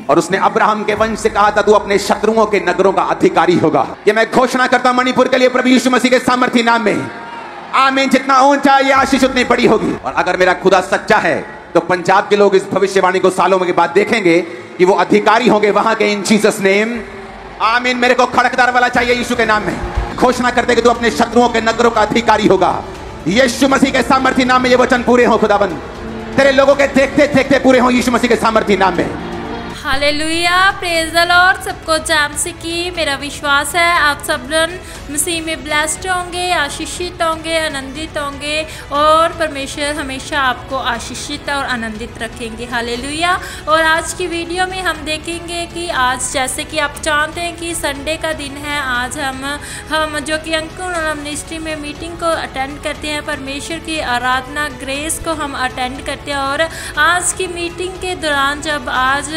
और उसने अब्राहम के वंश से कहा था तू अपने शत्रुओं के नगरों का अधिकारी होगा। ये मैं घोषणा करता हूं मणिपुर के लिए प्रभु यीशु मसीह के सामर्थी नाम में, आमीन। जितना ऊंचा ये आशीष उतनी बड़ी होगी। और अगर मेरा खुदा सच्चा है तो पंजाब के लोग इस भविष्यवाणी को सालों के बाद देखेंगे कि वो अधिकारी होंगे वहां के, इन जीसस नेम, आमीन। मेरे को खड़कदार वाला चाहिए यीशु के नाम में। घोषणा करते कि तू अपने शत्रुओं के नगरों का अधिकारी होगा। यीशु मसीह के सामर्थी नाम में ये वचन पूरे हो खुदाबंद, तेरे लोगों के देखते देखते पूरे हो यीशु मसीह के सामर्थी नाम में। Hallelujah, praise the Lord. सबको जाम से की मेरा विश्वास है आप सब मसीह में ब्लेस्ड होंगे, आशीषित होंगे, आनंदित होंगे और परमेश्वर हमेशा आपको आशीषित और आनंदित रखेंगे। हालेलुया। और आज की वीडियो में हम देखेंगे कि आज जैसे कि आप जानते हैं कि संडे का दिन है, आज हम जो कि अंकुर मिनिस्ट्री में मीटिंग को अटेंड करते हैं, परमेश्वर की आराधना ग्रेस को हम अटेंड करते हैं। और आज की मीटिंग के दौरान जब आज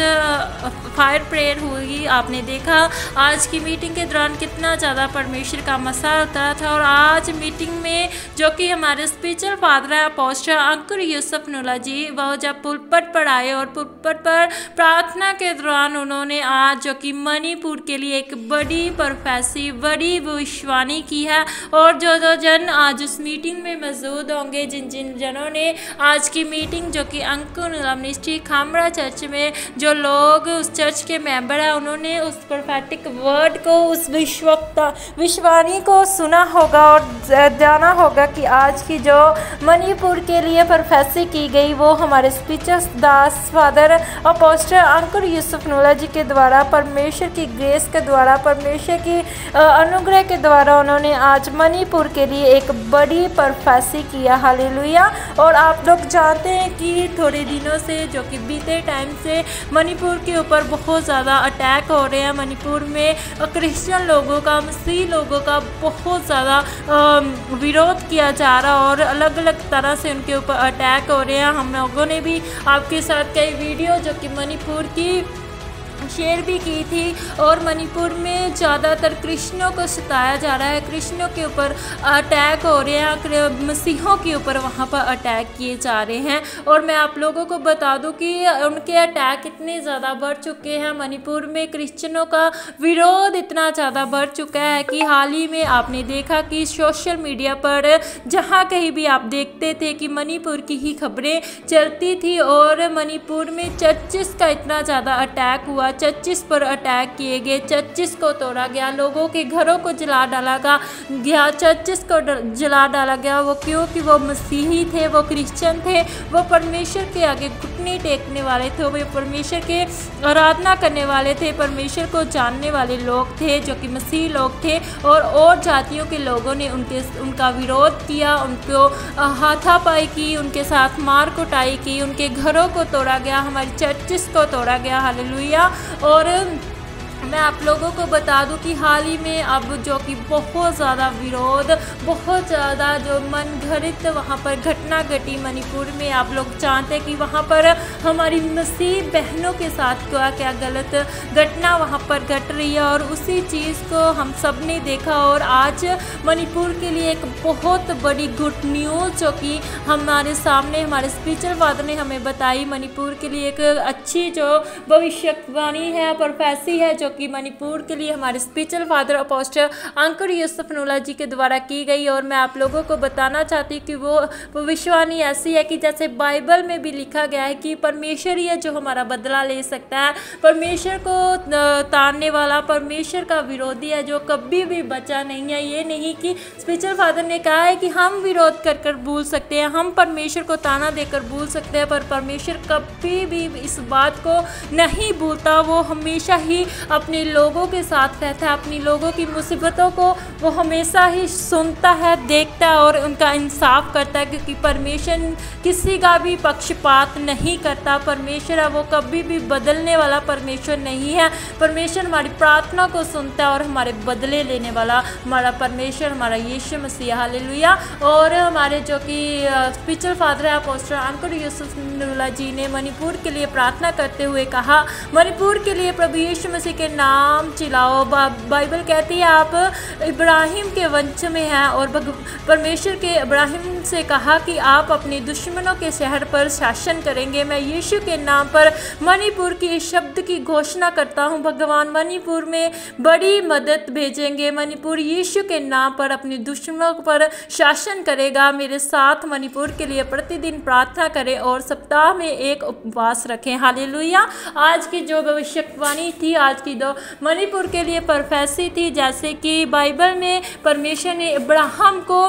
फायर प्रेयर हुई, आपने देखा आज की मीटिंग के दौरान कितना ज़्यादा परमेश्वर का मसा उतरा था। और आज मीटिंग में जो कि हमारे स्पिरिचुअल फादर है अपोस्टल अंकुर यूसुफ नूला जी, वह जब पुलपट पर आए और पुलपट पर प्रार्थना के दौरान उन्होंने आज जो कि मणिपुर के लिए एक बड़ी प्रोफेसी, बड़ी भविष्यवाणी की है। और जो जन आज उस मीटिंग में मौजूद होंगे, जिन जनों ने आज की मीटिंग जो कि अंकुर मिनिस्ट्री खामरा चर्च में जो लोग उस चर्च के मेंबर हैं, उन्होंने उस प्रोफेटिक वर्ड को, उस विश्वाणी को सुना होगा और जाना होगा कि आज की जो मणिपुर के लिए प्रोफेसी की गई वो हमारे स्पीचर दास फादर अपोस्टल अंकुर यूसुफ नूला जी के द्वारा, परमेश्वर की ग्रेस के द्वारा, परमेश्वर की अनुग्रह के द्वारा उन्होंने आज मणिपुर के लिए एक बड़ी प्रोफेसी किया। हालेलुया। और आप लोग जानते हैं कि थोड़े दिनों से जो कि बीते टाइम से मणिपुर के ऊपर बहुत ज़्यादा अटैक हो रहे हैं। मणिपुर में क्रिश्चियन लोगों का, मसीह लोगों का बहुत ज़्यादा विरोध किया जा रहा है और अलग अलग तरह से उनके ऊपर अटैक हो रहे हैं। हम लोगों ने भी आपके साथ कई वीडियो जो कि मणिपुर की शेयर भी की थी। और मणिपुर में ज़्यादातर क्रिश्चियनों को सताया जा रहा है, क्रिश्चियनों के ऊपर अटैक हो रहे हैं, मसीहों के ऊपर वहाँ पर अटैक किए जा रहे हैं। और मैं आप लोगों को बता दूं कि उनके अटैक इतने ज़्यादा बढ़ चुके हैं, मणिपुर में क्रिश्चियनों का विरोध इतना ज़्यादा बढ़ चुका है कि हाल ही में आपने देखा कि सोशल मीडिया पर जहाँ कहीं भी आप देखते थे कि मणिपुर की ही खबरें चलती थी। और मणिपुर में चर्चिस का इतना ज़्यादा अटैक हुआ, चर्चिस पर अटैक किए गए, चर्चिस को तोड़ा गया, लोगों के घरों को जला डाला गया, चर्चिस को जला डाला गया। वो क्योंकि वो मसीही थे, वो क्रिश्चियन थे, वो परमेश्वर के आगे घुटने टेकने वाले थे, वो परमेश्वर के आराधना करने वाले थे, परमेश्वर को जानने वाले लोग थे जो कि मसीह लोग थे। और जातियों के लोगों ने उनका विरोध किया, उनको हाथापाई की, उनके साथ मार कुटाई की, उनके घरों को तोड़ा गया, हमारी चर्चिस को तोड़ा गया। हालेलुया। और मैं आप लोगों को बता दूं कि हाल ही में अब जो कि बहुत ज़्यादा विरोध, बहुत ज़्यादा जो मन घड़ित वहाँ पर घटना घटी मणिपुर में। आप लोग जानते हैं कि वहाँ पर हमारी मसीह बहनों के साथ क्या क्या गलत घटना वहाँ पर घट रही है और उसी चीज़ को हम सब ने देखा। और आज मणिपुर के लिए एक बहुत बड़ी गुड न्यूज़ जो कि हमारे सामने हमारे स्पिरिचुअल फादर ने हमें बताई, मणिपुर के लिए एक अच्छी जो भविष्यवाणी है, प्रोफेसी है जो कि मणिपुर के लिए हमारे स्पिरिचुअल फादर अपोस्टल अंकुर यूसुफ नूला जी के द्वारा की गई। और मैं आप लोगों को बताना चाहती हूँ कि वो भविष्यवाणी ऐसी है कि जैसे बाइबल में भी लिखा गया है कि परमेश्वर ही है जो हमारा बदला ले सकता है, परमेश्वर को तारने वाला, परमेश्वर का विरोधी है जो कभी भी बचा नहीं है। ये नहीं कि स्पिरिचुअल फादर ने कहा है कि हम विरोध कर भूल सकते हैं, हम परमेश्वर को ताना देकर भूल सकते हैं, पर परमेश्वर कभी भी इस बात को नहीं भूलता। वो हमेशा ही अपने लोगों के साथ रहता है, अपनी लोगों की मुसीबतों को वो हमेशा ही सुनता है, देखता है और उनका इंसाफ करता है, क्योंकि परमेश्वर किसी का भी पक्षपात नहीं करता। परमेश्वर है वो कभी भी बदलने वाला परमेश्वर नहीं है। परमेश्वर हमारी प्रार्थना को सुनता है और हमारे बदले लेने वाला हमारा परमेश्वर हमारा यीशु मसीह। हालेलुया। और हमारे जो कि स्पिरिचुअल फादर है अपोस्टल अंकुर यूसुफ नूला जी ने मणिपुर के लिए प्रार्थना करते हुए कहा, मणिपुर के लिए प्रभु यीशु मसीह के नाम चिल्लाओ। बाइबल कहती है आप इब्राहिम के वंश में हैं और परमेश्वर के इब्राहिम से कहा कि आप अपने दुश्मनों के शहर पर शासन करेंगे। मैं यीशु के नाम पर मणिपुर की इस शब्द की घोषणा करता हूँ, भगवान मणिपुर में बड़ी मदद भेजेंगे। मणिपुर यीशु के नाम पर अपने दुश्मनों पर शासन करेगा। मेरे साथ मणिपुर के लिए प्रतिदिन प्रार्थना करें और सप्ताह में एक उपवास रखें। हालेलुया। आज की जो भविष्यवाणी थी, आज की जो मणिपुर के लिए प्रोफेसी थी, जैसे कि बाइबल में परमेश्वर ने अब्राहम को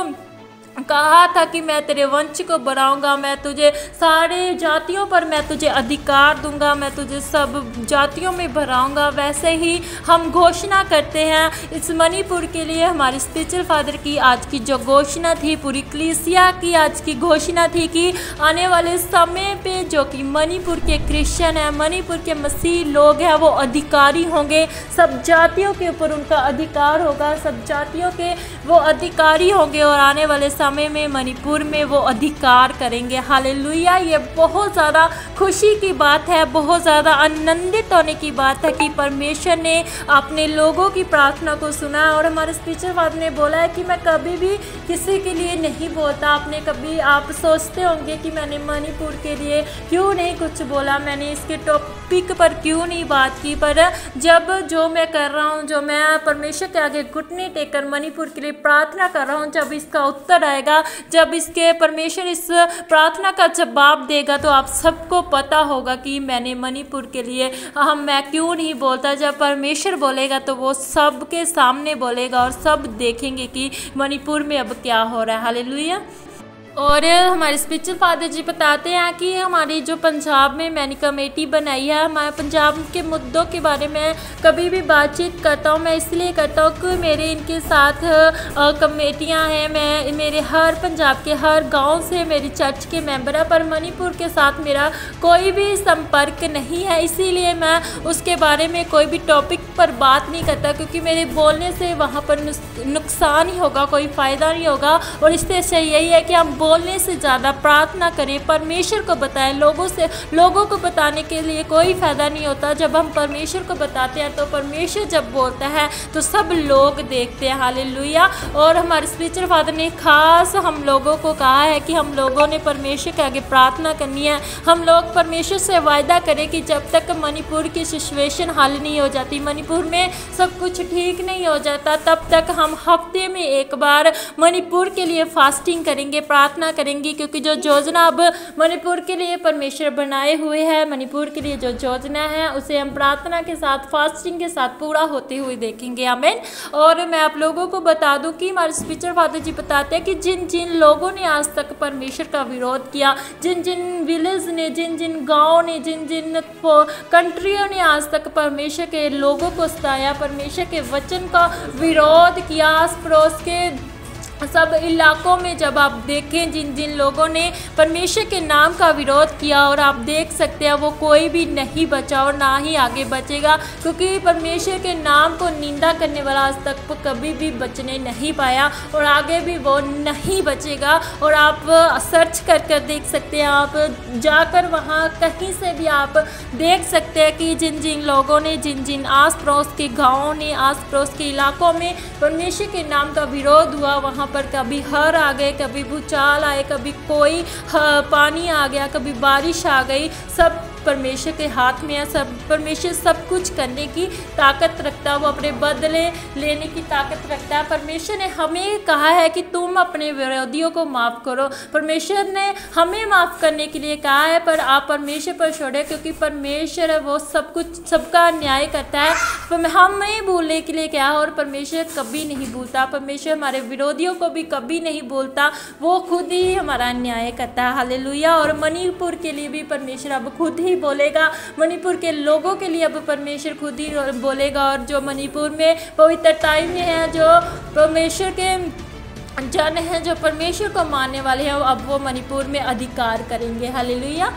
कहा था कि मैं तेरे वंश को बढ़ाऊंगा, मैं तुझे सारे जातियों पर मैं तुझे अधिकार दूंगा, मैं तुझे सब जातियों में बढ़ाऊंगा। वैसे ही हम घोषणा करते हैं इस मणिपुर के लिए। हमारे स्पिरिचुअल फादर की आज की जो घोषणा थी, पूरी कलीसिया की आज की घोषणा थी कि आने वाले समय पे जो कि मणिपुर के क्रिश्चियन हैं, मणिपुर के मसीह लोग हैं, वो अधिकारी होंगे। सब जातियों के ऊपर उनका अधिकार होगा, सब जातियों के वो अधिकारी होंगे और आने वाले समय में मणिपुर में वो अधिकार करेंगे। हालेलुया। ये बहुत ज़्यादा खुशी की बात है, बहुत ज़्यादा आनंदित होने की बात है कि परमेश्वर ने अपने लोगों की प्रार्थना को सुना। और हमारे स्पीकर फादर ने बोला है कि मैं कभी भी किसी के लिए नहीं बोलता। आपने कभी आप सोचते होंगे कि मैंने मणिपुर के लिए क्यों नहीं कुछ बोला, मैंने इसके टॉपिक पर क्यों नहीं बात की। पर जब जो मैं कर रहा हूँ, जो मैं परमेश्वर के आगे घुटने टेककर मणिपुर के लिए प्रार्थना कर रहा हूँ, जब इसका उत्तर आएगा, जब इसके परमेश्वर इस प्रार्थना का जवाब देगा, तो आप सबको पता होगा कि मैंने मणिपुर के लिए मैं क्यों नहीं बोलता। जब परमेश्वर बोलेगा तो वो सबके सामने बोलेगा और सब देखेंगे कि मणिपुर में अब क्या हो रहा है। हालेलुया। और हमारे स्पिरिचुअल फादर जी बताते हैं कि हमारी जो पंजाब में मैंने कमेटी बनाई है, हमारे पंजाब के मुद्दों के बारे में कभी भी बातचीत करता हूँ, मैं इसलिए करता हूँ कि मेरे इनके साथ कमेटियाँ हैं। मैं मेरे हर पंजाब के हर गांव से मेरी चर्च के मेंबर है, पर मणिपुर के साथ मेरा कोई भी संपर्क नहीं है, इसीलिए मैं उसके बारे में कोई भी टॉपिक पर बात नहीं करता, क्योंकि मेरे बोलने से वहाँ पर नुकसान ही होगा, कोई फ़ायदा नहीं होगा। और इससे अच्छा यही है कि हम बोलने से ज़्यादा प्रार्थना करें, परमेश्वर को बताएं। लोगों को बताने के लिए कोई फ़ायदा नहीं होता। जब हम परमेश्वर को बताते हैं तो परमेश्वर जब बोलता है तो सब लोग देखते हैं। हालेलुया। और हमारे स्पिरिचुअल फादर ने खास हम लोगों को कहा है कि हम लोगों ने परमेश्वर के आगे प्रार्थना करनी है। हम लोग परमेश्वर से वायदा करें कि जब तक मणिपुर की सिचुएशन हल नहीं हो जाती, मणिपुर में सब कुछ ठीक नहीं हो जाता, तब तक हम हफ्ते में एक बार मणिपुर के लिए फास्टिंग करेंगे, प्रार्थना करेंगे। क्योंकि जो योजना अब मणिपुर के लिए परमेश्वर बनाए हुए हैं, मणिपुर के लिए जो योजना है उसे हम प्रार्थना के साथ, फास्टिंग के साथ पूरा होते हुए देखेंगे। आमीन। और मैं आप लोगों को बता दूं कि हमारे स्पिरिचुअल फादर जी बताते हैं कि जिन जिन लोगों ने आज तक परमेश्वर का विरोध किया, जिन जिन विलेज ने, जिन जिन गाँव ने, जिन जिन कंट्रियों ने आज तक परमेश्वर के लोगों को सताया, परमेश्वर के वचन का विरोध किया, आस पड़ोस के सब इलाकों में जब आप देखें जिन जिन लोगों ने परमेश्वर के नाम का विरोध किया, और आप देख सकते हैं वो कोई भी नहीं बचा और ना ही आगे बचेगा, क्योंकि परमेश्वर के नाम को निंदा करने वाला आज तक कभी भी बचने नहीं पाया और आगे भी वो नहीं बचेगा। और आप सर्च कर देख सकते हैं, आप जाकर वहाँ कहीं से भी आप देख सकते हैं कि जिन जिन लोगों ने, जिन जिन आस पड़ोस के गाँवों ने, आस पड़ोस के इलाकों में परमेश्वर के नाम का विरोध हुआ, वहाँ पर कभी हर आ गए, कभी भूचाल आए, कभी कोई पानी आ गया, कभी बारिश आ गई, सब परमेश्वर के हाथ में है। सब परमेश्वर सब कुछ करने की ताकत रखता है, वो अपने बदले लेने की ताकत रखता है। परमेश्वर ने हमें कहा है कि तुम अपने विरोधियों को माफ़ करो। परमेश्वर ने हमें माफ़ करने के लिए कहा है, पर आप परमेश्वर पर छोड़े, क्योंकि परमेश्वर है वो सब कुछ, सबका न्याय करता है। हमें भूलने के लिए क्या है, और परमेश्वर कभी नहीं भूलता। परमेश्वर हमारे विरोधियों को भी कभी नहीं भूलता, वो खुद ही हमारा न्याय करता है। हालेलुया। और मणिपुर के लिए भी परमेश्वर अब खुद ही बोलेगा, मणिपुर के लोगों के लिए अब परमेश्वर खुद ही बोलेगा। और जो मणिपुर में पवित्रताई में है, जो परमेश्वर के जन हैं, जो परमेश्वर को मानने वाले हैं, अब वो मणिपुर में अधिकार करेंगे। हालेलुया।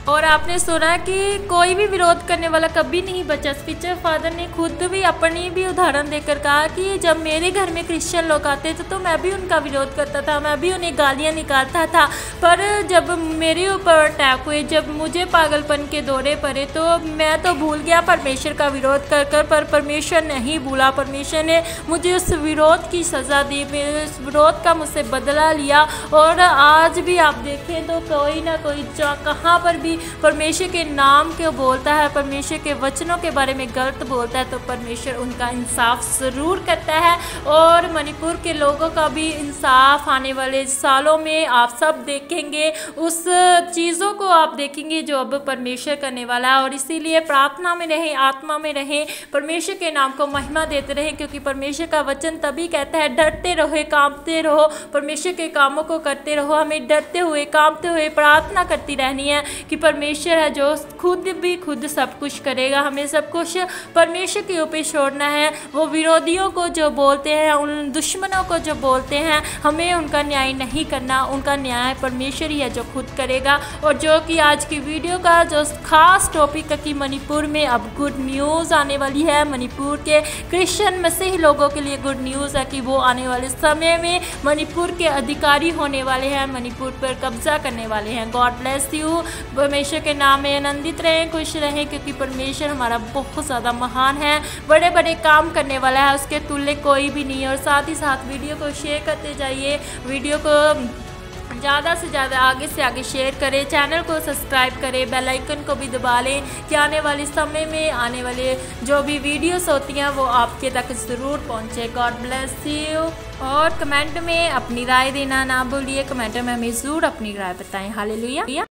और आपने सुना कि कोई भी विरोध करने वाला कभी नहीं बचा। स्पीचर फादर ने खुद भी अपनी भी उदाहरण देकर कहा कि जब मेरे घर में क्रिश्चियन लोग आते थे तो मैं भी उनका विरोध करता था, मैं भी उन्हें गालियाँ निकालता था। पर जब मेरे ऊपर अटैक हुए, जब मुझे पागलपन के दौरे पड़े, तो मैं तो भूल गया परमेश्वर का विरोध कर कर, पर परमेश्वर नहीं भूला। परमेश्वर ने मुझे उस विरोध की सज़ा दी, मेरे उस विरोध का मुझसे बदला लिया। और आज भी आप देखें तो कोई ना कोई कहाँ पर भी परमेश्वर के नाम को बोलता है, परमेश्वर के वचनों के बारे में गलत बोलता है, तो परमेश्वर उनका इंसाफ ज़रूर करता है। और मणिपुर के लोगों का भी इंसाफ आने वाले सालों में आप सब देखेंगे, उस चीज़ों को आप देखेंगे जो अब परमेश्वर करने वाला है। और इसीलिए प्रार्थना में रहें, आत्मा में रहें, परमेश्वर के नाम को महिमा देते रहें, क्योंकि परमेश्वर का वचन तभी कहता है डरते रहो, कांपते रहो, परमेश्वर के कामों को करते रहो। हमें डरते हुए, कांपते हुए प्रार्थना करती रहनी है कि परमेश्वर है जो खुद सब कुछ करेगा। हमें सब कुछ परमेश्वर के ऊपर छोड़ना है। वो विरोधियों को जो बोलते हैं, उन दुश्मनों को जो बोलते हैं, हमें उनका न्याय नहीं करना, उनका न्याय परमेश्वर ही है जो खुद करेगा। और जो कि आज की वीडियो का जो खास टॉपिक है कि मणिपुर में अब गुड न्यूज़ आने वाली है। मणिपुर के क्रिश्चियन मसीही लोगों के लिए गुड न्यूज़ है कि वो आने वाले समय में मणिपुर के अधिकारी होने वाले हैं, मणिपुर पर कब्जा करने वाले हैं। God bless you. परमेश्वर के नाम में आनंदित रहें, खुश रहें, क्योंकि परमेश्वर हमारा बहुत ज़्यादा महान है, बड़े बड़े काम करने वाला है, उसके तुल्य कोई भी नहीं है। और साथ ही साथ वीडियो को शेयर करते जाइए, वीडियो को ज़्यादा से ज़्यादा आगे से आगे शेयर करें, चैनल को सब्सक्राइब करें, बेल आइकन को भी दबा लें कि आने वाले समय में आने वाले जो भी वीडियोस होती हैं वो आपके तक ज़रूर पहुँचे। God bless you. और कमेंट में अपनी राय देना ना भूलिए, कमेंट में हमें ज़रूर अपनी राय बताएं। हालेलुया।